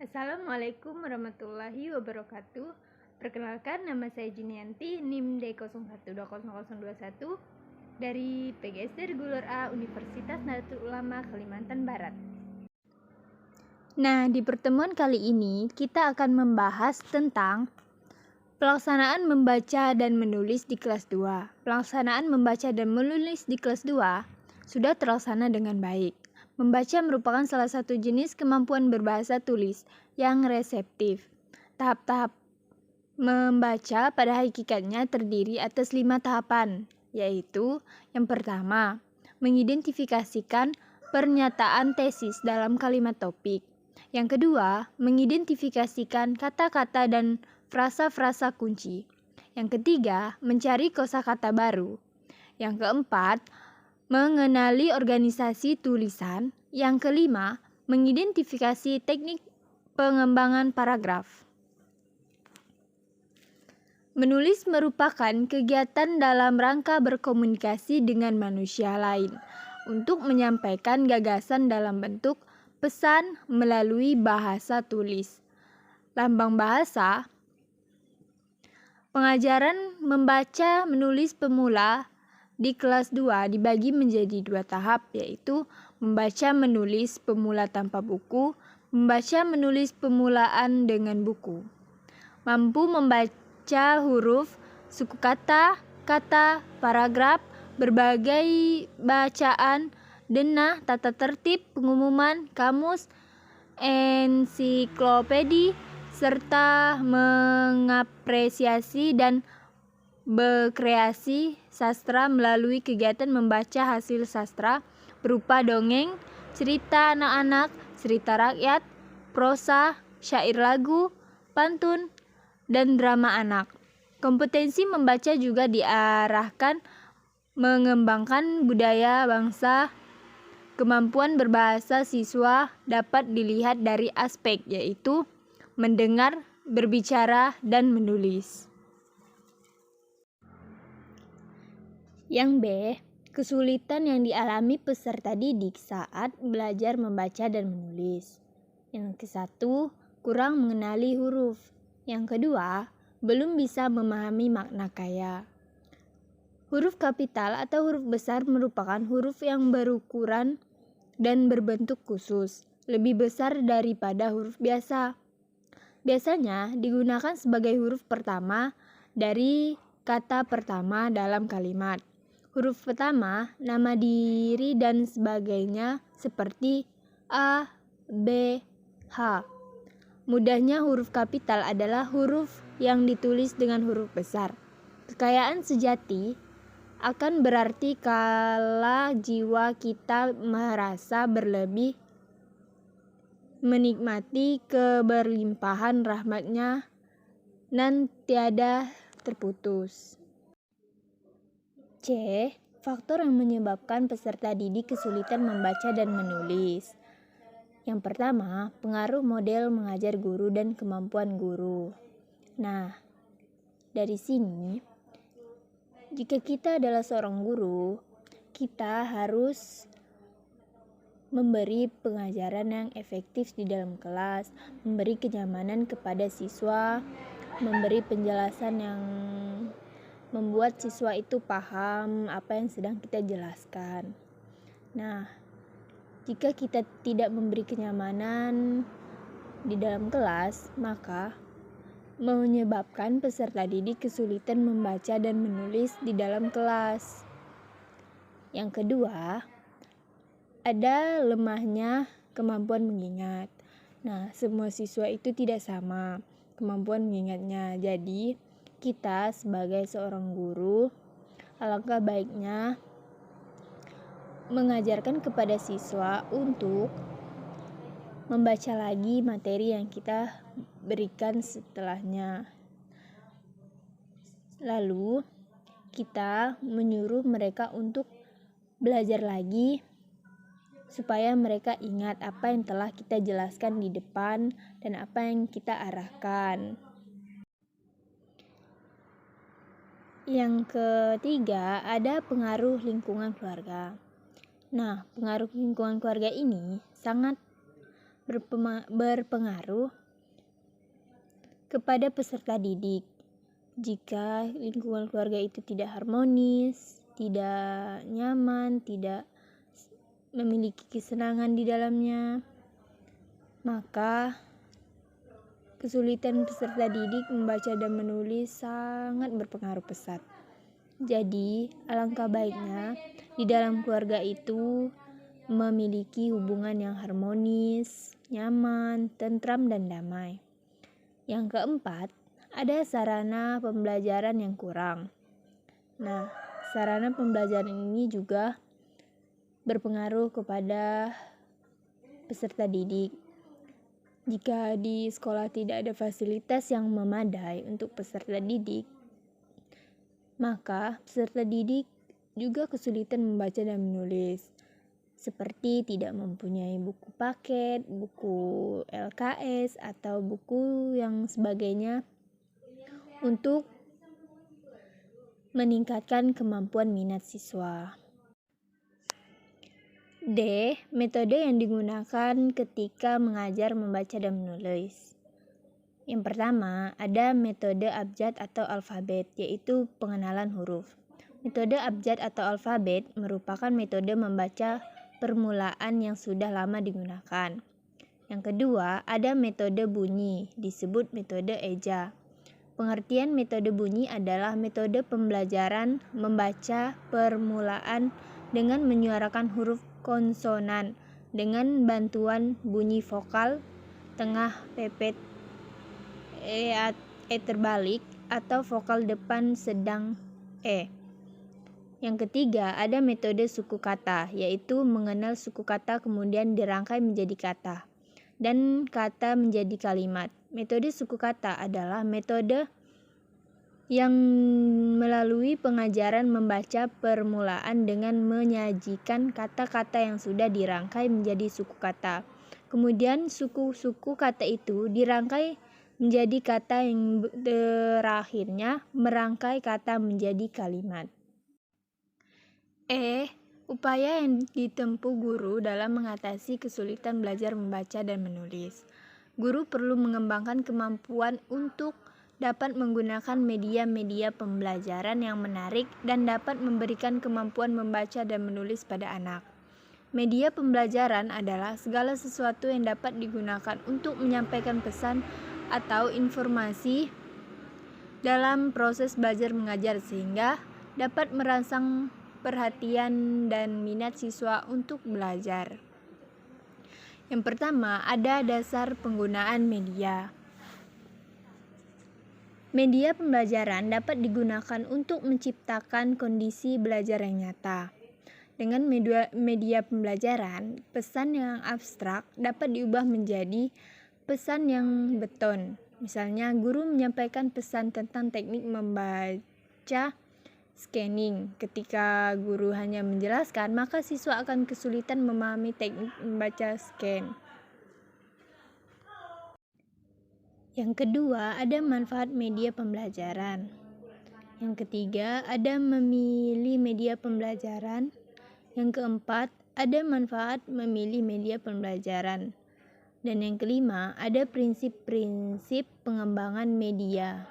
Assalamualaikum warahmatullahi wabarakatuh. Perkenalkan, nama saya Junianti, NIM D01200021 dari PGSD Reguler A Universitas Nahdlatul Ulama Kalimantan Barat. Nah, di pertemuan kali ini kita akan membahas tentang pelaksanaan membaca dan menulis di kelas 2. Pelaksanaan membaca dan menulis di kelas 2 sudah terlaksana dengan baik. Membaca merupakan salah satu jenis kemampuan berbahasa tulis yang reseptif. Tahap-tahap membaca pada hakikatnya terdiri atas 5 tahapan, yaitu yang pertama, mengidentifikasikan pernyataan tesis dalam kalimat topik. Yang kedua, mengidentifikasikan kata-kata dan frasa-frasa kunci. Yang ketiga, mencari kosakata baru. Yang keempat, mengenali organisasi tulisan. Yang kelima, mengidentifikasi teknik pengembangan paragraf. Menulis merupakan kegiatan dalam rangka berkomunikasi dengan manusia lain untuk menyampaikan gagasan dalam bentuk pesan melalui bahasa tulis. Lambang bahasa. Pengajaran membaca menulis pemula di kelas 2 dibagi menjadi 2 tahap, yaitu membaca menulis pemula tanpa buku, membaca menulis pemulaan dengan buku. Mampu membaca huruf, suku kata, paragraf, berbagai bacaan, denah, tata tertib, pengumuman, kamus, ensiklopedi, serta mengapresiasi dan berkreasi sastra melalui kegiatan membaca hasil sastra berupa dongeng, cerita anak-anak, cerita rakyat, prosa, syair lagu, pantun, dan drama anak. Kompetensi membaca juga diarahkan mengembangkan budaya bangsa. Kemampuan berbahasa siswa dapat dilihat dari aspek, yaitu mendengar, berbicara, dan menulis. Yang B, kesulitan yang dialami peserta didik saat belajar membaca dan menulis. Yang ke-1, kurang mengenali huruf. Yang kedua, belum bisa memahami makna kaya. Huruf kapital atau huruf besar merupakan huruf yang berukuran dan berbentuk khusus, lebih besar daripada huruf biasa. Biasanya digunakan sebagai huruf pertama dari kata pertama dalam kalimat. Huruf pertama, nama diri dan sebagainya seperti A, B, H. Mudahnya huruf kapital adalah huruf yang ditulis dengan huruf besar. Kekayaan sejati akan berarti kala jiwa kita merasa berlebih, menikmati keberlimpahan rahmat-Nya dan tiada terputus. C. Faktor yang menyebabkan peserta didik kesulitan membaca dan menulis. Yang pertama, pengaruh model mengajar guru dan kemampuan guru. Nah, dari sini, jika kita adalah seorang guru, kita harus memberi pengajaran yang efektif di dalam kelas, memberi kenyamanan kepada siswa, memberi penjelasan yang membuat siswa itu paham apa yang sedang kita jelaskan. Nah, jika kita tidak memberi kenyamanan di dalam kelas, maka menyebabkan peserta didik kesulitan membaca dan menulis di dalam kelas. Yang kedua, ada lemahnya kemampuan mengingat. Nah, semua siswa itu tidak sama kemampuan mengingatnya. Jadi, kita sebagai seorang guru, alangkah baiknya mengajarkan kepada siswa untuk membaca lagi materi yang kita berikan setelahnya. Lalu, kita menyuruh mereka untuk belajar lagi supaya mereka ingat apa yang telah kita jelaskan di depan dan apa yang kita arahkan. Yang ketiga, ada pengaruh lingkungan keluarga. Nah, pengaruh lingkungan keluarga ini sangat berpengaruh kepada peserta didik. Jika lingkungan keluarga itu tidak harmonis, tidak nyaman, tidak memiliki kesenangan di dalamnya, maka kesulitan peserta didik membaca dan menulis sangat berpengaruh pesat. Jadi, alangkah baiknya di dalam keluarga itu memiliki hubungan yang harmonis, nyaman, tentram, dan damai. Yang keempat, ada sarana pembelajaran yang kurang. Nah, sarana pembelajaran ini juga berpengaruh kepada peserta didik. Jika di sekolah tidak ada fasilitas yang memadai untuk peserta didik, maka peserta didik juga kesulitan membaca dan menulis, seperti tidak mempunyai buku paket, buku LKS, atau buku yang sebagainya untuk meningkatkan kemampuan minat siswa. D. Metode yang digunakan ketika mengajar membaca dan menulis. Yang pertama, ada metode abjad atau alfabet, yaitu pengenalan huruf. Metode abjad atau alfabet merupakan metode membaca permulaan yang sudah lama digunakan. Yang kedua, ada metode bunyi, disebut metode eja. Pengertian metode bunyi adalah metode pembelajaran membaca permulaan dengan menyuarakan huruf konsonan dengan bantuan bunyi vokal tengah pepet e terbalik atau vokal depan sedang e. Yang ketiga, ada metode suku kata, yaitu mengenal suku kata kemudian dirangkai menjadi kata dan kata menjadi kalimat. Metode suku kata adalah metode yang melalui pengajaran membaca permulaan dengan menyajikan kata-kata yang sudah dirangkai menjadi suku kata. Kemudian suku-suku kata itu dirangkai menjadi kata yang terakhirnya merangkai kata menjadi kalimat. Upaya yang ditempuh guru dalam mengatasi kesulitan belajar membaca dan menulis. Guru perlu mengembangkan kemampuan untuk dapat menggunakan media-media pembelajaran yang menarik dan dapat memberikan kemampuan membaca dan menulis pada anak. Media pembelajaran adalah segala sesuatu yang dapat digunakan untuk menyampaikan pesan atau informasi dalam proses belajar mengajar sehingga dapat merangsang perhatian dan minat siswa untuk belajar. Yang pertama, ada dasar penggunaan media. Media pembelajaran dapat digunakan untuk menciptakan kondisi belajar yang nyata. Dengan media pembelajaran, pesan yang abstrak dapat diubah menjadi pesan yang beton. Misalnya, guru menyampaikan pesan tentang teknik membaca scanning. Ketika guru hanya menjelaskan, maka siswa akan kesulitan memahami teknik membaca scan. Yang kedua, ada manfaat media pembelajaran. Yang ketiga, ada memilih media pembelajaran. Yang keempat, ada manfaat memilih media pembelajaran. Dan yang kelima, ada prinsip-prinsip pengembangan media.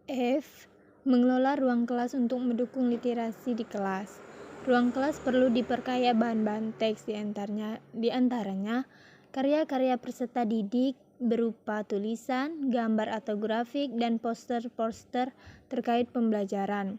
F. Mengelola ruang kelas untuk mendukung literasi di kelas. Ruang kelas perlu diperkaya bahan-bahan teks, di antaranya karya-karya peserta didik berupa tulisan, gambar atau grafik, dan poster-poster terkait pembelajaran.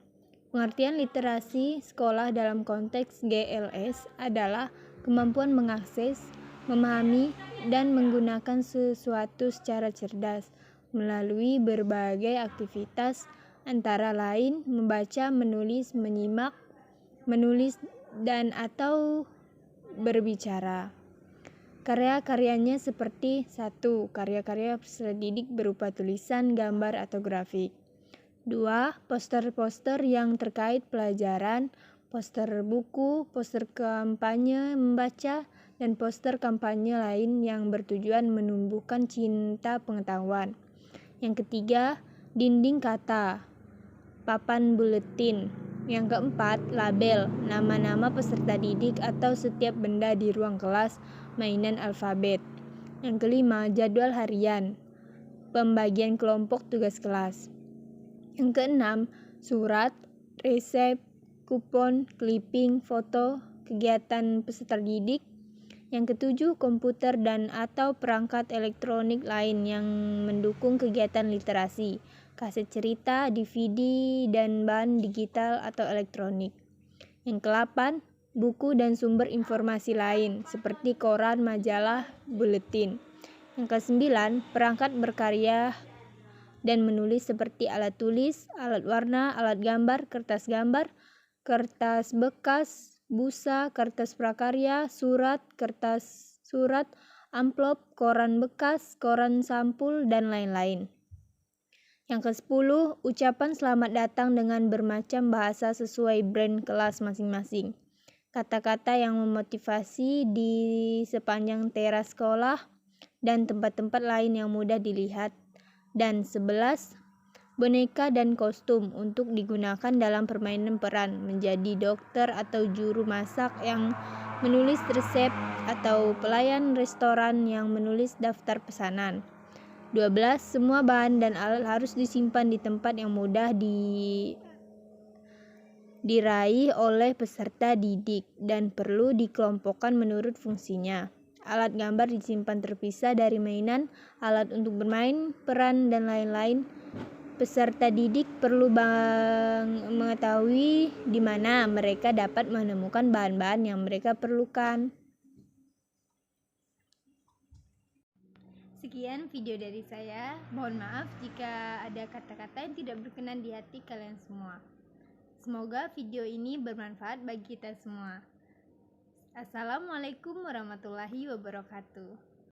Pengertian literasi sekolah dalam konteks GLS adalah kemampuan mengakses, memahami, dan menggunakan sesuatu secara cerdas melalui berbagai aktivitas antara lain membaca, menulis, menyimak, menulis, dan atau berbicara. Karya-karyanya seperti 1. Karya-karya peserta didik berupa tulisan, gambar, atau grafik. 2. Poster-poster yang terkait pelajaran, poster buku, poster kampanye membaca, dan poster kampanye lain yang bertujuan menumbuhkan cinta pengetahuan. Yang ketiga, dinding kata, papan buletin. Yang keempat, label, nama-nama peserta didik atau setiap benda di ruang kelas mainan alfabet. Yang kelima, jadwal harian, pembagian kelompok tugas kelas. Yang keenam, surat, resep, kupon, clipping, foto, kegiatan peserta didik. Yang ketujuh, komputer dan atau perangkat elektronik lain yang mendukung kegiatan literasi, kaset cerita, DVD, dan bahan digital atau elektronik. Yang ke-8, buku dan sumber informasi lain seperti koran, majalah, buletin. Yang ke-9, perangkat berkarya dan menulis seperti alat tulis, alat warna, alat gambar, kertas bekas, busa, kertas prakarya, surat, kertas surat, amplop, koran bekas, koran sampul, dan lain-lain. Yang ke-10, ucapan selamat datang dengan bermacam bahasa sesuai brand kelas masing-masing. Kata-kata yang memotivasi di sepanjang teras sekolah dan tempat-tempat lain yang mudah dilihat. Dan 11, boneka dan kostum untuk digunakan dalam permainan peran menjadi dokter atau juru masak yang menulis resep atau pelayan restoran yang menulis daftar pesanan. 12, semua bahan dan alat harus disimpan di tempat yang mudah diraih oleh peserta didik dan perlu dikelompokkan menurut fungsinya. Alat gambar disimpan terpisah dari mainan, alat untuk bermain, peran, dan lain-lain. Peserta didik perlu mengetahui di mana mereka dapat menemukan bahan-bahan yang mereka perlukan. Sekian video dari saya. Mohon maaf jika ada kata-kata yang tidak berkenan di hati kalian semua. Semoga video ini bermanfaat bagi kita semua. Assalamualaikum warahmatullahi wabarakatuh.